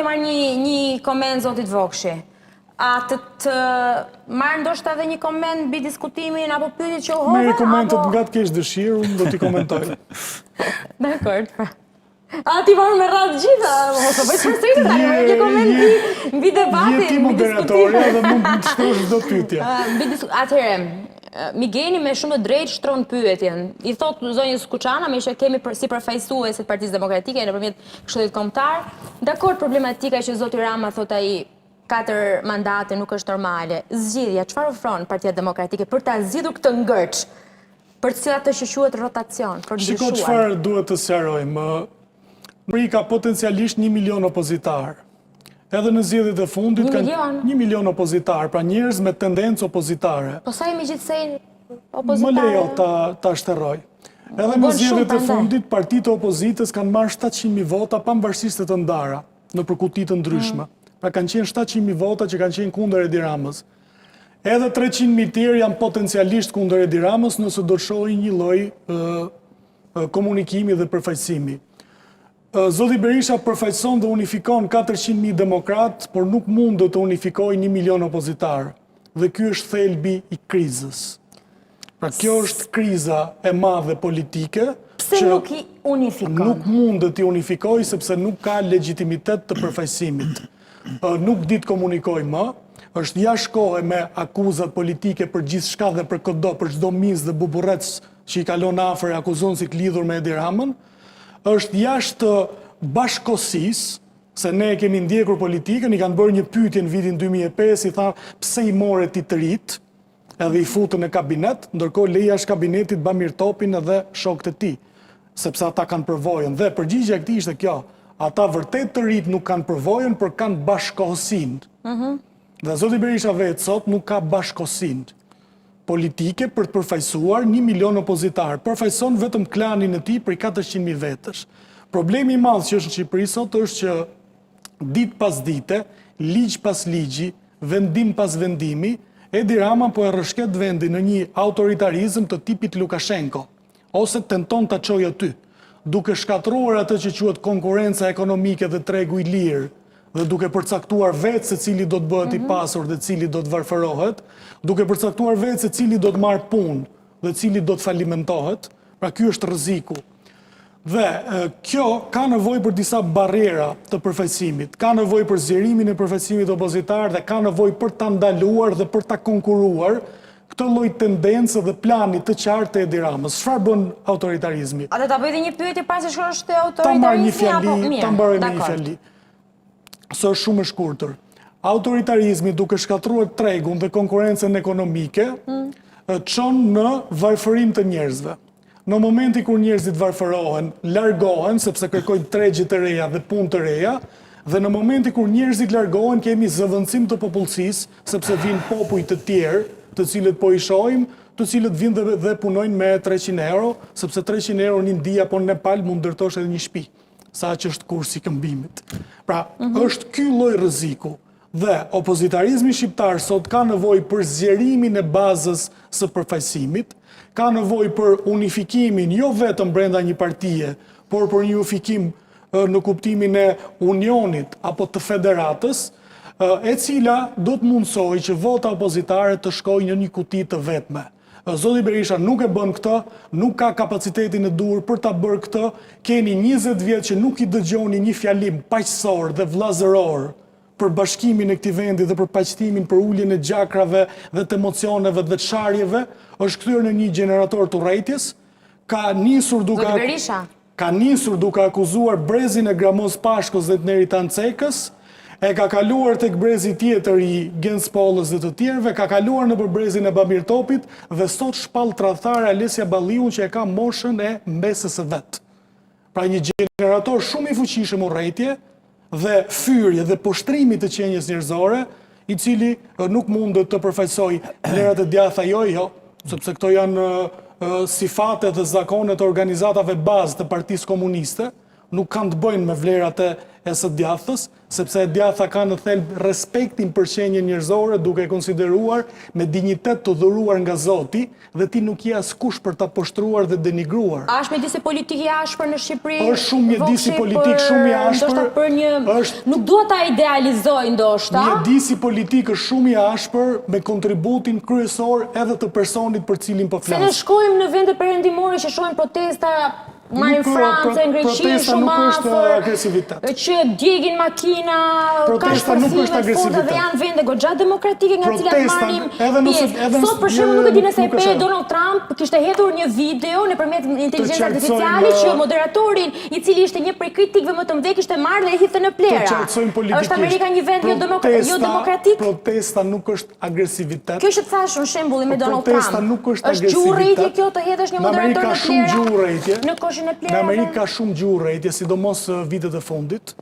të marrë një koment zotit Vokshi. A të marrë ndoshta edhe një koment mbi diskutimin apo pyetjet që u hova? Me komentet nga të kesh dëshirë, unë do t'i komentoj. Dakor. A ti marrë me radhë gjitha, mos o bëj përsëri tani, më një koment mbi debatin, Jeti moderatorja dhe mund të shkruash çdo pyetje. Atëherë, Migeni me shumë të drejtë shtron pyetjen. I thot zonjës Kuçana, me që kemi si përfaqësuese të Partisë Demokratike nëpërmjet Këshillit Kombëtar, dakord problematika që zoti Rama thot ai 4 mandate nuk është normale. Zgjidhja, çfarë ofron Partia Demokratike për ta zgjidhur këtë ngërç? Për të cilat të quhet rotacion, për të Shiko çfarë duhet të sqarojmë. Ka potencialisht 1 milion opozitar. Edhe në zgjedhjet e fundit kanë 1 milion opozitar, pra njerëz me tendencë opozitare. Po sa jemi gjithsej opozitare? Më lejo ta shteroj. Edhe në zgjedhjet e fundit partitë e opozitës kanë marrë 700.000 vota pavarësisht të ndara në përkuti të ndryshme. Pra kanë qenë 700.000 vota që kanë qenë kundër Edi Ramës. Edhe 300.000 tjerë janë potencialisht kundër Edi Ramës nëse do të shohin një lloj komunikimi dhe përfaqësimi. Zoti Berisha përfaqëson dhe unifikon 400.000 demokrat, por nuk mund të unifikojë 1 milion opozitar. Dhe ky është thelbi i krizës. Pra kjo është kriza e madhe politike. Pse nuk i unifikon? Nuk mund të unifikojë sepse nuk ka legjitimitet të përfaqësimit. Nuk dit komunikoj më, është jashtë me akuzat politike për gjithë shka dhe për çdo mis dhe buburrec që i kalon afër akuzonësit lidhur me Edi Ramën, është jashtë bashkëkohësisë, se ne kemi ndjekur politikën, i kanë bërë një pyetje në vitin 2005, i tha pse i more ti të rit, edhe i futën në kabinet, ndërkohë leja jashtë kabinetit Bamir Topin edhe shokët e tij, sepse ata kanë përvojën. Dhe përgjigjja e këtij ishte kjo. Ata vërtet të rritë nuk kanë përvojën, për kanë bashkohësinë. Dhe zoti Berisha vetë sot nuk ka bashkohësinë politike për të përfaqësuar 1 milion opozitar. Përfaqëson vetëm klanin e tij për 400.000 vetësh. Problemi i madh që është në Shqipëri sot është që ditë pas dite, ligj pas ligji, vendim pas vendimi, Edi Rama po e rrëshqet vendin në një autoritarizëm të tipit Lukashenko, ose tenton ta çojë aty, duke shkatruar atë që quhet konkurrenca ekonomike dhe tregu i lirë, dhe duke përcaktuar vetë se cili do të bëhet i pasur dhe cili do të varfërohet, duke përcaktuar vetë se cili do të marrë punë dhe cili do të falimentohet, pra ky është rreziku. Dhe kjo ka nevojë për disa barriera të përfaqësimit, ka nevojë për zgjerimin e përfaqësimit opozitar dhe ka nevojë për ta ndaluar dhe për ta konkuruar këtë lloj tendencë dhe plani të qartë të Edi Ramës. Çfarë bën autoritarizmi? A do ta bëj një pyetje pas se shkosh te autoritarizmi apo mirë? Ta mbaroj me një fjali. Së është shumë e shkurtër. Autoritarizmi duke shkatruar tregun dhe konkurrencën ekonomike, çon në varfërim të njerëzve. Në momenti kur njerëzit varfërohen, largohen sepse kërkojnë tregje të reja dhe punë të reja, dhe në momenti kur njerëzit largohen kemi zëvendësim të popullsisë, sepse vijnë popull të tjerë, të cilët po i shohim, të cilët vinë dhe punojnë me 300 euro, sepse 300 euro një ndi apo në Nepal mund ndërtosh edhe një shtëpi, sa që është kursi këmbimit. Pra, është ky lloj rreziku. Dhe opozitarizmi shqiptar sot ka nevojë për zgjerimin e bazës së përfaqësimit, ka nevojë për unifikimin jo vetëm brenda një partie, por për një unifikim në kuptimin e unionit apo të federatës, e cila do të mundsojë që vota opozitare të shkojnë në një kuti të vetme. Zoti Berisha nuk e bën këtë, nuk ka kapacitetin e duhur për ta bërë këtë. Keni 20 vjet që nuk i dëgjoni një fjalim paqësor dhe vllazëror për bashkimin e këtij vendi dhe për paqëtimin, për uljen e gjakrave dhe të emocioneve dhe të sharjeve, është kthyer në një gjenerator të urrëties, ka nisur duke akuzuar brezin e Gramos Pashkos dhe të Neritan Cekës, e ka kaluar tek brezi tjetër i Gens Pollës dhe të tjerëve, ka kaluar në përbrezin e Bamir Topit dhe sot shpall tradhtare Alesia Balliun që e ka moshën e mbesës së vet. Pra një gjenerator shumë i fuqishëm urrëtie dhe fyrje dhe poshtrimi të qenjes njerëzore, i cili nuk mund të përfaqësoj vlerat e djatha jo, sepse këto janë sifate dhe zakone të organizatave bazë të Partisë Komuniste, nuk kanë të bëjnë me vlerat e së djathës, sepse e djatha ka në thelb respektin për qenjen njerëzore, duke konsideruar me dinjitet të dhuruar nga Zoti, dhe ti nuk je askush për ta poshtruar dhe denigruar. A është mjedisi politik i ashpër në Shqipëri? Është shumë mjedisi politik shumë i ashpër. Ndoshta për një nuk dua ta idealizoj ndoshta. Mjedisi politik është shumë i ashpër me kontributin kryesor edhe të personit për cilin po Se ne flas. shkojmë në vende perëndimore që shohim protesta marrin Francë, në Greqi protesta shumë nuk është afër, agresivitet. që djegin makina, Protesta nuk është agresivitet. dhe janë vende goxha demokratike nga cilat Protesta, marrim edhe nëse- pjesë. edhe Sot për nëse- shembull nuk e di nëse nuk është pe e. Donald Trump kishte hedhur një video nëpërmjet inteligjencës qartësojmë, artificiale që moderatorin i cili ishte një prej kritikëve më të mëdhenj kishte marrë dhe e hidhte në plera. Të qartësojmë politikisht. Është Amerika një vend jo demokratik? Protesta nuk është agresivitet. Kjo që thash në shembulli me Donald Protesta Trump. nuk është Është gjuhurrejtje agresivitet. kjo të hedhësh një Në Amerikë moderator ka në shumë plera? gjuhurrejtje. Në koshin e Në plerave? Amerikë ka shumë gjuhurrejtje, sidomos vitet e fundit.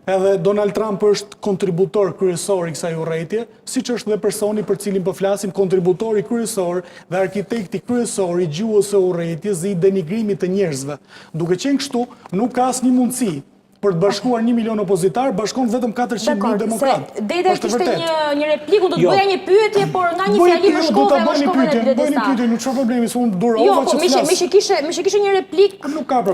Edhe Donald Trump është kontributor kryesor i kësaj urrejtje, siç është dhe personi për cilin po flasim, kontributori kryesor dhe arkitekti kryesor i gjuhës së urrejtjes dhe i denigrimit të njerëzve. Duke qenë kështu, nuk ka asnjë mundësi për të bashkuar 1 milion opozitar, bashkon vetëm 400.000 demokrat. Dede Është kishte vërtet. një replikë, do të Jo. bëja një pyetje, por nga një Bëni fjali më pyetje, shkove, do ta më bëni shkove në pyetje, bëni pjedestal. pyetje, nuk ka problemi, s'unë durova Jo, po që të flas. me që kishe një replikë Nuk ka problem.